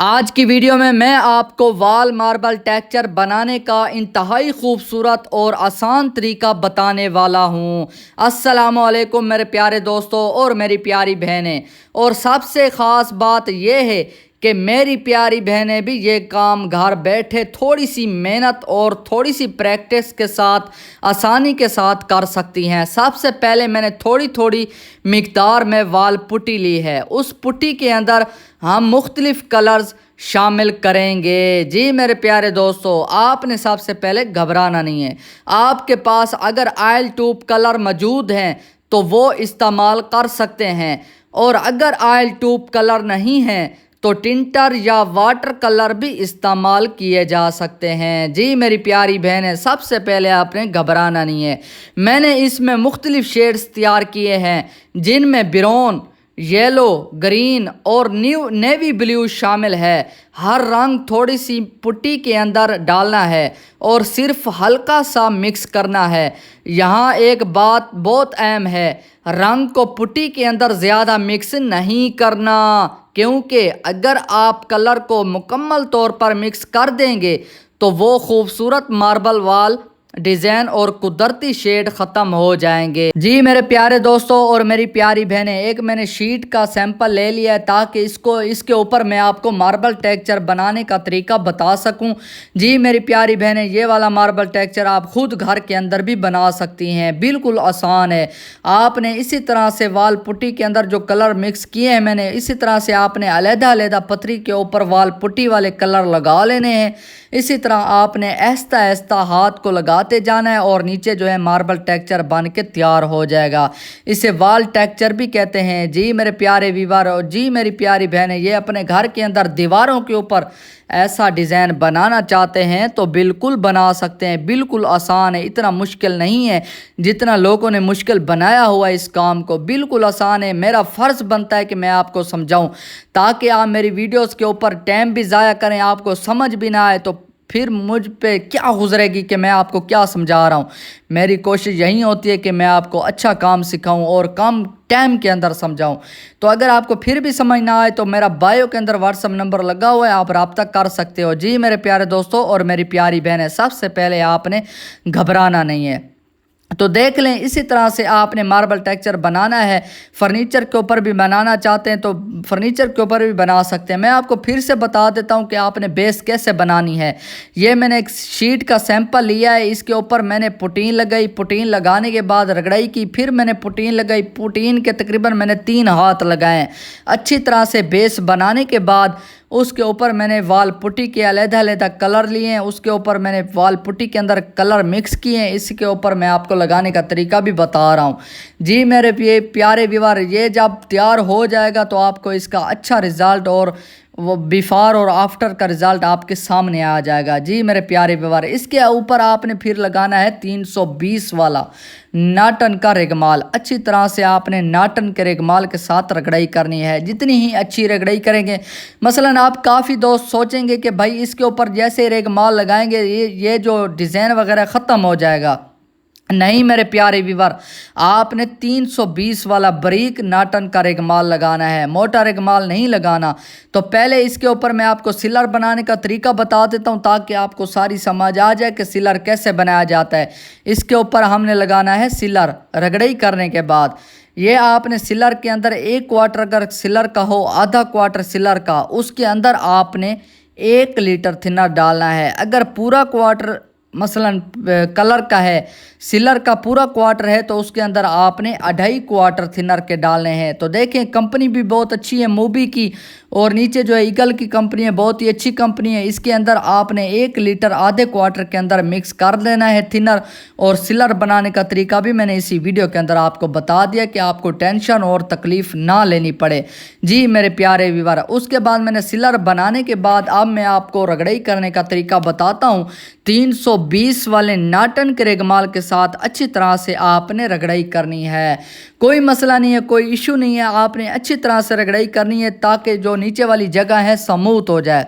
आज की वीडियो में मैं आपको वाल मार्बल टेक्सचर बनाने का इंतहाई खूबसूरत और आसान तरीका बताने वाला हूँ। अस्सलामुअलैकुम मेरे प्यारे दोस्तों और मेरी प्यारी बहनें। और सबसे ख़ास बात यह है कि मेरी प्यारी बहनें भी ये काम घर बैठे थोड़ी सी मेहनत और थोड़ी सी प्रैक्टिस के साथ आसानी के साथ कर सकती हैं। सबसे पहले मैंने थोड़ी थोड़ी मिकदार में वाल पुट्टी ली है। उस पुट्टी के अंदर हम मुख्तलिफ़ कलर्स शामिल करेंगे। जी मेरे प्यारे दोस्तों, आपने सबसे पहले घबराना नहीं है। आपके पास अगर ऑयल ट्यूब कलर मौजूद हैं तो वो इस्तेमाल कर सकते हैं, और अगर ऑयल ट्यूब कलर नहीं है तो टिंटर या वाटर कलर भी इस्तेमाल किए जा सकते हैं। जी मेरी प्यारी बहनें, सबसे पहले आपने घबराना नहीं है। मैंने इसमें मुख्तलिफ़ शेड्स तैयार किए हैं जिनमें ब्राउन, येलो, ग्रीन और नेवी ब्लू शामिल है। हर रंग थोड़ी सी पुट्टी के अंदर डालना है और सिर्फ हल्का सा मिक्स करना है। यहाँ एक बात बहुत अहम है, रंग को पुट्टी के अंदर ज़्यादा मिक्स नहीं करना, क्योंकि अगर आप कलर को मुकम्मल तौर पर मिक्स कर देंगे तो वो खूबसूरत मार्बल वॉल डिज़ाइन और कुदरती शेड ख़त्म हो जाएंगे। जी मेरे प्यारे दोस्तों और मेरी प्यारी बहनें, एक मैंने शीट का सैंपल ले लिया है ताकि इसके ऊपर मैं आपको मार्बल टेक्सचर बनाने का तरीका बता सकूं। जी मेरी प्यारी बहनें, ये वाला मार्बल टेक्सचर आप खुद घर के अंदर भी बना सकती हैं, बिल्कुल आसान है। आपने इसी तरह से वाल पुट्टी के अंदर जो कलर मिक्स किए हैं मैंने, इसी तरह से आपने अलग-अलग पतरी के ऊपर वाल पुट्टी वाले कलर लगा लेने हैं। इसी तरह आपने आहिस्ता आहिस्ता हाथ को लगाते जाना है और नीचे जो है मार्बल टेक्सचर बन के तैयार हो जाएगा। इसे वाल टेक्सचर भी कहते हैं। जी मेरे प्यारे व्यूअर और जी मेरी प्यारी बहनें, ये अपने घर के अंदर दीवारों के ऊपर ऐसा डिज़ाइन बनाना चाहते हैं तो बिल्कुल बना सकते हैं। बिल्कुल आसान है, इतना मुश्किल नहीं है जितना लोगों ने मुश्किल बनाया हुआ है। इस काम को बिल्कुल आसान है। मेरा फ़र्ज़ बनता है कि मैं आपको समझाऊं ताकि आप मेरी वीडियोस के ऊपर टाइम भी ज़ाया करें, आपको समझ भी ना आए तो फिर मुझ पे क्या गुजरेगी कि मैं आपको क्या समझा रहा हूँ। मेरी कोशिश यही होती है कि मैं आपको अच्छा काम सिखाऊं और कम टाइम के अंदर समझाऊं। तो अगर आपको फिर भी समझ ना आए तो मेरा बायो के अंदर व्हाट्सअप नंबर लगा हुआ है, आप रब्ता कर सकते हो। जी मेरे प्यारे दोस्तों और मेरी प्यारी बहनें, सबसे पहले आपने घबराना नहीं है। तो देख लें, इसी तरह से आपने मार्बल टेक्सचर बनाना है। फर्नीचर के ऊपर भी बनाना चाहते हैं तो फर्नीचर के ऊपर भी बना सकते हैं। मैं आपको फिर से बता देता हूं कि आपने बेस कैसे बनानी है। ये मैंने एक शीट का सैंपल लिया है, इसके ऊपर मैंने पुटीन लगाई, पुटीन लगाने के बाद रगड़ाई की, फिर मैंने पुटीन लगाई। पुटीन के तकरीबन मैंने 3 हाथ लगाए। अच्छी तरह से बेस बनाने के बाद उसके ऊपर मैंने वाल पुट्टी के अलग-अलग कलर लिए हैं, उसके ऊपर मैंने वाल पुट्टी के अंदर कलर मिक्स किए हैं। इसके ऊपर मैं आपको लगाने का तरीका भी बता रहा हूँ। जी मेरे प्यारे व्यूअर, ये जब तैयार हो जाएगा तो आपको इसका अच्छा रिज़ल्ट और वो बिफोर और आफ्टर का रिज़ल्ट आपके सामने आ जाएगा। जी मेरे प्यारे व्यूअर, इसके ऊपर आपने फिर लगाना है 320 वाला नाटन का रेगमाल। अच्छी तरह से आपने नाटन के रेगमाल के साथ रगड़ाई करनी है। जितनी ही अच्छी रगड़ाई करेंगे, मसलन आप काफ़ी दोस्त सोचेंगे कि भाई इसके ऊपर जैसे रेगमाल लगाएंगे ये जो डिज़ाइन वगैरह ख़त्म हो जाएगा। नहीं मेरे प्यारे व्यूअर, आपने 320 वाला बारीक नाटन का रेगमाल लगाना है, मोटा रेगमाल नहीं लगाना। तो पहले इसके ऊपर मैं आपको सिलर बनाने का तरीका बता देता हूं ताकि आपको सारी समझ आ जाए कि सिलर कैसे बनाया जाता है। इसके ऊपर हमने लगाना है सिलर। रगड़ाई करने के बाद ये आपने सिलर के अंदर 1 क्वार्टर, अगर सिलर का हो आधा क्वार्टर सिलर का, उसके अंदर आपने 1 लीटर थिनर डालना है। अगर पूरा क्वार्टर मसलन कलर का है, सिलर का पूरा क्वार्टर है तो उसके अंदर आपने 2.5 क्वार्टर थिनर के डालने हैं। तो देखें, कंपनी भी बहुत अच्छी है मूबी की, और नीचे जो है ईगल की कंपनी है, बहुत ही अच्छी कंपनी है। इसके अंदर आपने 1 लीटर आधे क्वार्टर के अंदर मिक्स कर देना है थिनर। और सिलर बनाने का तरीका भी मैंने इसी वीडियो के अंदर आपको बता दिया कि आपको टेंशन और तकलीफ़ ना लेनी पड़े। जी मेरे प्यारे व्यूअर, उसके बाद मैंने सिलर बनाने के बाद अब मैं आपको रगड़ाई करने का तरीका बताता हूँ। 320 वाले नाटन के रेगमाल के साथ अच्छी तरह से आपने रगड़ाई करनी है। कोई मसला नहीं है, कोई इशू नहीं है, आपने अच्छी तरह से रगड़ाई करनी है ताकि जो नीचे वाली जगह है स्मूथ हो जाए।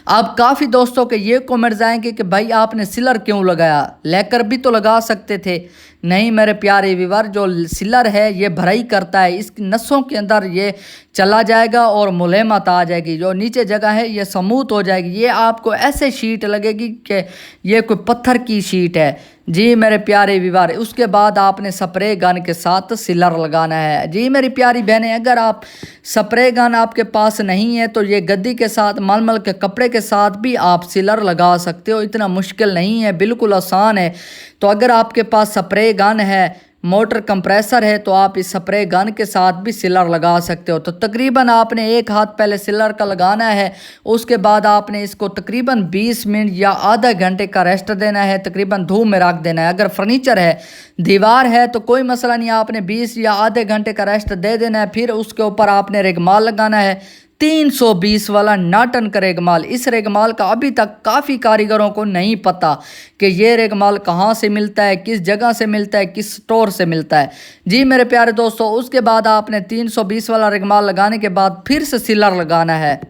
अब काफ़ी दोस्तों के ये कमेंट्स आएंगे कि भाई आपने सिलर क्यों लगाया, लेकर भी तो लगा सकते थे। नहीं मेरे प्यारे व्यूअर, जो सिलर है ये भराई करता है, इसकी नसों के अंदर ये चला जाएगा और मुलायमत आ जाएगी, जो नीचे जगह है ये स्मूथ हो जाएगी। ये आपको ऐसे शीट लगेगी कि ये कोई पत्थर की शीट है। जी मेरे प्यारे व्यूअर, उसके बाद आपने स्प्रे गन के साथ सिलर लगाना है। जी मेरी प्यारी बहनें, अगर आप स्प्रे गन आपके पास नहीं है तो ये गद्दी के साथ मलमल के कपड़े के साथ भी आप सिलर लगा सकते हो। इतना मुश्किल नहीं है, बिल्कुल आसान है। तो अगर आपके पास स्प्रे गन है, मोटर कंप्रेसर है, तो आप इस स्प्रे गन के साथ भी सिलर लगा सकते हो। तो तकरीबन आपने एक हाथ पहले सिलर का लगाना है, उसके बाद आपने इसको तकरीबन 20 मिनट या आधा घंटे का रेस्ट देना है, तकरीबन धूप में रख देना है। अगर फर्नीचर है, दीवार है तो कोई मसला नहीं, आपने 20 या आधे घंटे का रेस्ट दे देना है। फिर उसके ऊपर आपने रेगमाल लगाना है, 320 वाला नाटन का रेगमाल। इस रेगमाल का अभी तक काफ़ी कारीगरों को नहीं पता कि ये रेगमाल कहाँ से मिलता है, किस जगह से मिलता है, किस स्टोर से मिलता है। जी मेरे प्यारे दोस्तों, उसके बाद आपने 320 वाला रेगमाल लगाने के बाद फिर से सिलर लगाना है।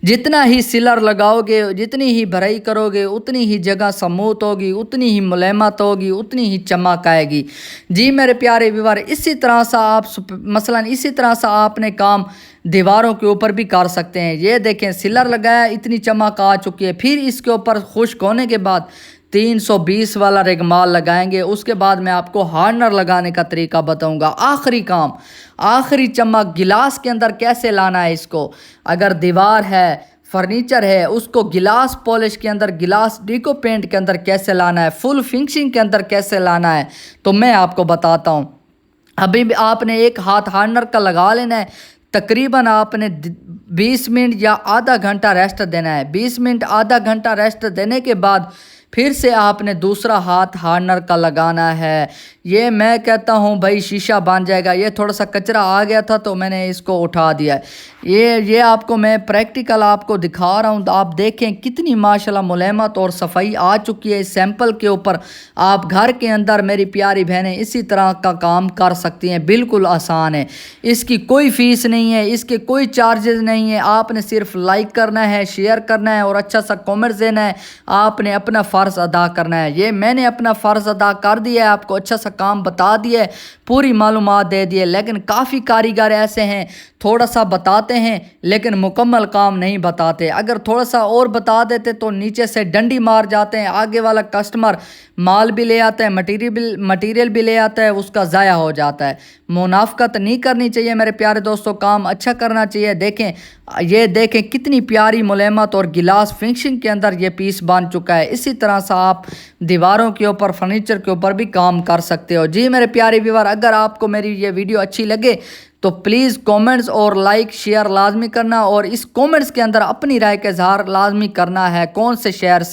जितना ही सिलर लगाओगे, जितनी ही भराई करोगे, उतनी ही जगह स्मूथ होगी, उतनी ही मुलायमत होगी, उतनी ही चमक आएगी। जी मेरे प्यारे व्यूअर, इसी तरह से आप मसलन इसी तरह से आपने काम दीवारों के ऊपर भी कर सकते हैं। ये देखें सिलर लगाया, इतनी चमक आ चुकी है। फिर इसके ऊपर खुश्क होने के बाद 320 वाला रेगमाल लगाएंगे। उसके बाद मैं आपको हार्डनर लगाने का तरीका बताऊंगा। आखिरी काम, आखिरी चमक गिलास के अंदर कैसे लाना है इसको। अगर दीवार है, फर्नीचर है, उसको गिलास पॉलिश के अंदर, गिलास डीको पेंट के अंदर कैसे लाना है, फुल फिनिशिंग के अंदर कैसे लाना है, तो मैं आपको बताता हूँ। अभी भी आपने एक हाथ हार्डनर का लगा लेना है। तकरीबन आपने 20 मिनट या आधा घंटा रेस्ट देना है। 20 मिनट आधा घंटा रेस्ट देने के बाद फिर से आपने दूसरा हाथ हार्डनर का लगाना है। ये मैं कहता हूँ भाई शीशा बन जाएगा। ये थोड़ा सा कचरा आ गया था तो मैंने इसको उठा दिया है। ये आपको मैं प्रैक्टिकल आपको दिखा रहा हूँ, तो आप देखें कितनी माशाल्लाह मुलायमत और सफाई आ चुकी है इस सैंपल के ऊपर। आप घर के अंदर मेरी प्यारी बहनें इसी तरह का काम कर सकती हैं, बिल्कुल आसान है। इसकी कोई फ़ीस नहीं है, इसके कोई चार्जेस नहीं है। आपने सिर्फ लाइक करना है, शेयर करना है और अच्छा सा कमेंट्स देना है। आपने अपना फ़र्ज़ अदा करना है। ये मैंने अपना फ़र्ज़ अदा कर दिया है, आपको अच्छा सा काम बता दिया है, पूरी मालूमात दे दी है। लेकिन काफ़ी कारीगर ऐसे हैं, थोड़ा सा बताते हैं लेकिन मुकम्मल काम नहीं बताते। अगर थोड़ा सा और बता देते तो नीचे से डंडी मार जाते हैं। आगे वाला कस्टमर माल भी ले आता है, मटीरियल भी ले आता है, उसका ज़ाया हो जाता है। मुनाफकत नहीं करनी चाहिए मेरे प्यारे दोस्तों, काम अच्छा करना चाहिए। देखें, ये देखें कितनी प्यारी मुलायमत और गिलास फिनिशिंग के अंदर ये पीस बन चुका है। इसी तरह से आप दीवारों के ऊपर, फर्नीचर के ऊपर भी काम कर सकते हो। जी मेरे प्यारे व्यूअर, अगर आपको मेरी ये वीडियो अच्छी लगे तो प्लीज़ कमेंट्स और लाइक शेयर लाजमी करना, और इस कमेंट्स के अंदर अपनी राय का इजहार लाजमी करना है कौन से शहर से